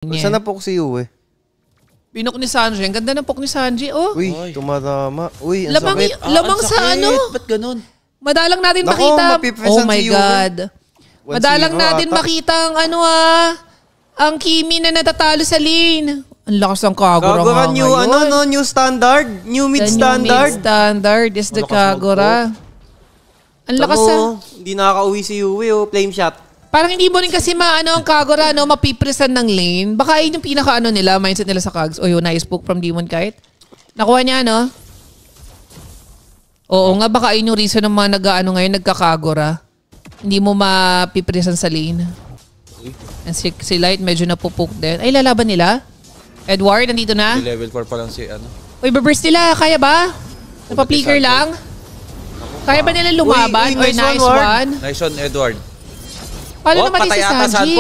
Saan na poke si Yue? Pinok ni Sanji. Ang ganda ng poke ni Sanji, oh. Uy, tumatama. Uy, ang lamang, sakit. Lamang sa ano? Ba't ganun? Madalang natin Naku, makita. Oh my si God. Madalang natin ata. makita ang ano ang Kimi na natatalo sa lane. Ang lakas ng Kagura nga new, ngayon. new standard? New mid standard? New mid standard is the Kagura. Ang lakas Hindi nakaka-uwi si Yue, oh. Flame shot. Parang hindi mo rin kasi ang Kagura, mapipresan ng lane. Baka yun yung pinaka nila, mindset nila sa Kags. Oh, yun, nice poke from Demon Kite. Nakuha niya, no? Oo nga, baka yun yung reason ng mga ngayon, nagka-Kagura. Hindi mo mapipresan sa lane. And si Light medyo napupoke din. Ay, lalaban nila? Edward, nandito na? Level 4 pa lang si ano. Uy, burst nila. Kaya ba? Napapleaker lang? Kaya ba nila lumaban? Uy, nice one. Nice one, Edward. Paano naman si Sanji?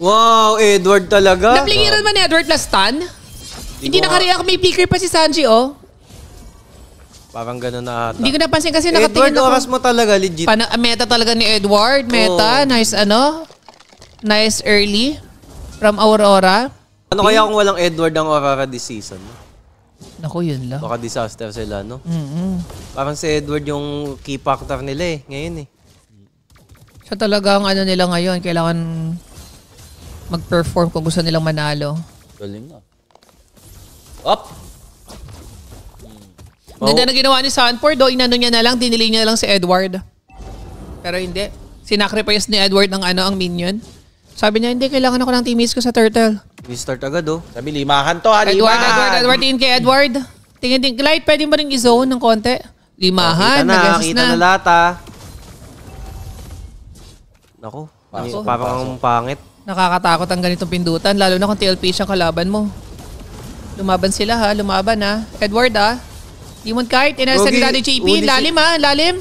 Wow, Edward talaga. Napligiran man ni Edward last stun? Hindi nakareact. May flicker pa si Sanji, oh. Parang gano'n na ata. Hindi ko napansin kasi Edward, nakatingin ako. oras mo talaga, legit. Meta talaga ni Edward. Meta. Nice, nice early. From Aurora. Ano kaya kung walang Edward ang Aurora this season? Naku, yun lang. Baka disaster sila, no? Parang si Edward yung key factor nila ngayon eh. Siya talaga ang nila ngayon. Kailangan mag-perform kung gusto nilang manalo. Galing na. Up! Ganda na ginawa ni Sanford, inano niya na lang, dinili niya lang si Edward. Pero hindi. Sinacrifice ni Edward ng ang minion. Sabi niya, hindi, kailangan ako ng teammates ko sa turtle. Restart agad, oh. Sabi, limahan to, limahan! Edward, tingin kay Edward. Tingin, Light, pwede mo rin i-zone ng konti. Limahan, Kita na lahat, Naku, parang pangit. Nakakatakot ang ganitong pindutan, lalo na kung TLP siyang kalaban mo. Lumaban sila lumaban Edward Demon Kite, inasa ni Daddy JP, lalim lalim.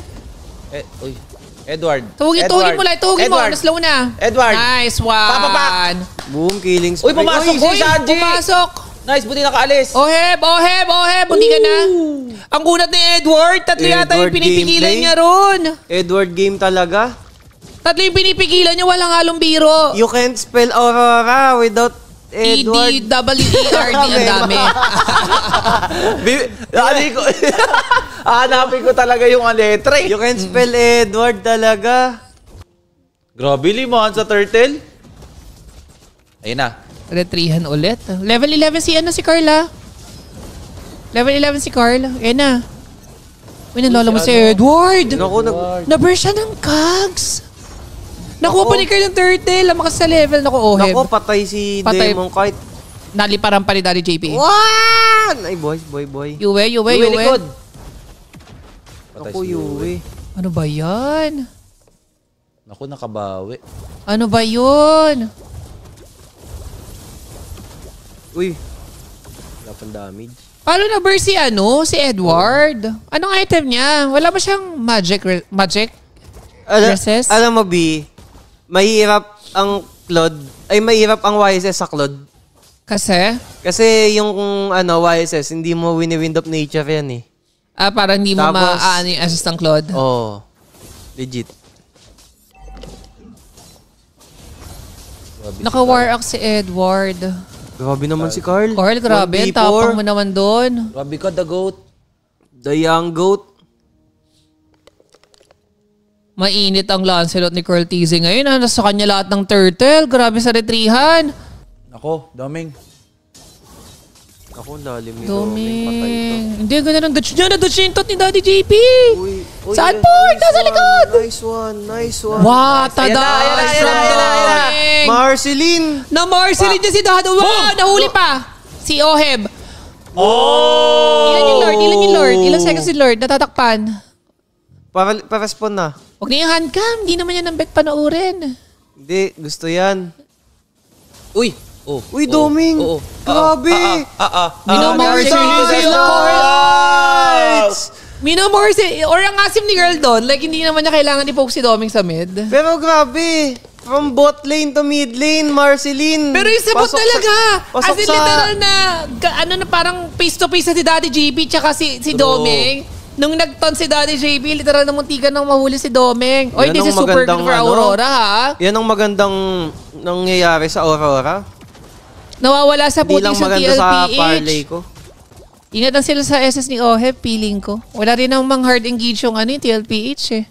Uy, Edward. Tugin mo Light, tugin mo, slow na. Edward. Nice one. Papapak. Boom, killing spree. Uy, pumasok si Sanji. Pumasok. Nice, buti nakaalis. Oheb, hindi ka na. Ang kunat ni Edward, tatlo yata yung pinipigilan niya ron. Edward game talaga. Tatlo yung pinipigilan niya, walang halong biro. You can't spell Aurora without Edward. E-D-W-E-R-D, ang dami. Hanapin ko talaga yung letra eh. You can't spell Edward talaga. Grabe, limahan sa turtle. Ayun na. Retrihan ulit. Level 11 si Carla. Level 11 si Carl. Ayun na. Uy, nalala mo si Edward. Naku, na-burst siya ng Kags. Nakuha pa ni Carl ng turtle. Lamakas sa level. Oheb. Naku, patay si Demon Kite. Naliparan pa ni Daddy JP. One! Ay, boy. Yue. Likod. Naku, Yue. Ano ba yan? Naku, nakabawi. Ano ba yun? Uy. Wala pang damage. Paano na-burst si Edward? Anong item niya? Wala ba siyang magic? Resist? Alam mo, B, mahirap ang Claude, mahirap ang YSS sa Claude. Kasi? Kasi yung YSS, hindi mo wini-wind of nature yan eh. Parang hindi mo ma-assist ng Claude? Oo. Legit. Naka-war si Edward. Grabe naman si Carl. Carl, grabe. Tapang mo naman doon. Grabe ka, the goat. The young goat. Mainit ang Lancelot ni Carl Tizzy ngayon. Nasa kanya lahat ng turtle. Grabe sa retrihan. Ako, Doming. Ako, lalim ni Doming. Patay ito. Hindi, ganda ng dodge niya. Na-dodge niya yung tot ni Daddy JP. Saan po? Nasa likod. Nice one. Wow, tada. Marceline. Na-Marceline niya si Dado. Wow, nahuli pa. Si Oheb. Ilan yung Lord? Ilang seconds si Lord? Natatakpan. Pa-respond na. Huwag na yung handcam. Hindi naman yan ang bet panoorin. Hindi, gusto yan. Uy, Doming. Grabe. Minomorse. Or ang asim ni girl doon. Like, hindi naman niya kailangan i-poke si Doming sa mid. Pero grabe. From bot lane to mid lane, Marceline. Pero yung sabot talaga. As in literal na, parang face to face sa si Daddy JP tsaka si Doming. Nung nagton si Daddy JP, literal na muntikan nang mahuli si Doming. Oy, this is super good for Aurora, ha? Yan ang magandang nangyayari sa Aurora. Nawawala sa Hindi lang puting sa maganda sa parlay TLPH. ko. Ingat lang sila sa SS ni Oheb, feeling ko. Wala rin namang hard engage yung yung TLPH eh.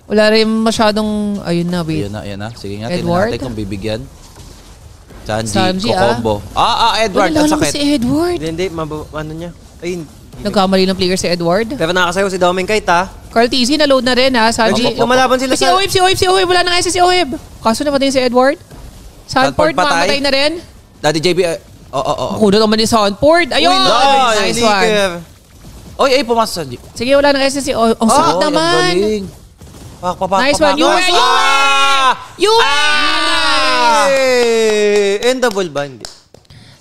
Wala rin masyadong, ayun na, wait. Ayan na. Sige nga, tingnan Edward? natin kung bibigyan. Sanji, Kokombo. Edward, Wala ang naman sakit. si Edward. Hindi, ano niya. Ayun. Nagkamali ng player si Edward. Pero nakasayaw si Doming Kite ha. Carl TZ na load na rin ha. Sanji. Lumalaban sila Si Oheb, si Oheb. Wala nang SS si Oheb. Kaso namatay si Edward. Sanford, Sanford patay. mamatay na rin. Daddy JB, oo. Kuno naman ni Sanford. Ayun! Nice one. Licker. Oy, pumasok sa Sanji. Sige, wala nang SS si Oheb. Ang sakit naman. Nice one. Yue! Endable ba? Hindi.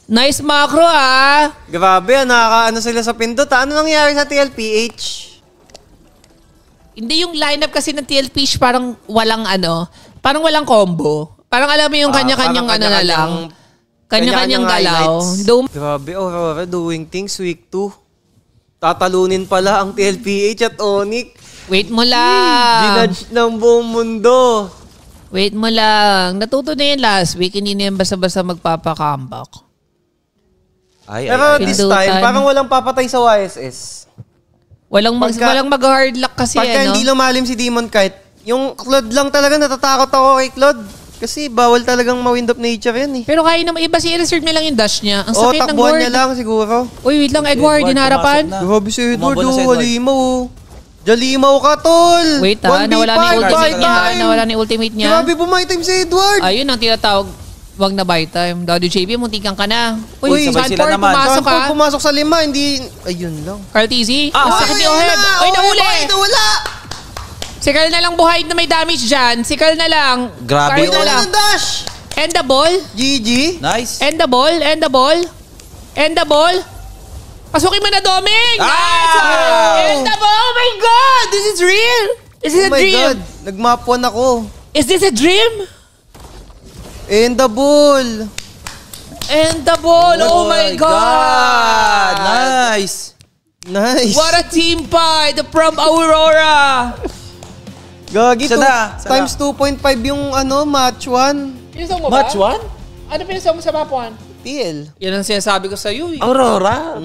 Nice macro ah. Grabe, nakakaano sila sa pindot. Ano nangyari sa TLPH? Hindi yung lineup kasi ng TLPH parang walang parang walang combo. Parang alam mo yung kanya-kanyang parang na lang. Kanya-kanyang galaw. highlights. Grabe, Aurora doing things week 2. Tatalunin pala ang TLPH at Onyx. Wait mo lang. Ginudge ng buong mundo. Wait mo lang. Natuto na yan last week. Hindi na yan basta-basta magpapa-comeback. Pero this Pindutan. time, parang walang papatay sa YSS. Walang mag-hard luck kasi Pagka hindi lumalim si Demon Kite, yung Claude lang talaga natatakot ako kay Claude. Kasi bawal talagang ma-wind of nature yan eh. Pero kaya naman iba si reserve na lang yung dash niya. Ang O, sakit ng takbuhan word. niya lang siguro. Uy, wait lang Edward, din harapan. Grabe si Edward, Umabot na si Edward. halimaw. Jalimaw ka, tol. Wait nawala na yung ultimate niya. Nawala na yung ultimate niya. Grabe, bumay time si Edward. Ayun ang tinatawag. Wag na buy time. Daddy JB, muntikan ka na. Uy, sabay sila Sanford, naman. pumasok ka. Sanford pumasok sa 5, hindi... Ayun lang. Carl TZ, ang sakit ni Oheb. Uy, nahuli. Nawala. Si Carl na lang buhay na may damage dyan. Si Carl na lang. Grabe, Carl na lang. Nawala ng dash. End the ball. GG. Nice. End the ball. End the ball. End the ball. Pasukin mo na, Doming! Nice one! End the ball! Oh my God! This is real! This is a Oh my dream! God. Nag-map 1 ako. Is this a dream? And the ball. End the ball! Oh my God! Nice. Nice. What a team fight from Aurora! Gagi, Sada. times 2.5 yung match 1. Pinasama mo ba? Match 1? Ano pinasama mo sa map 1? TL. Yan ang sinasabi ko sa iyo eh. Aurora.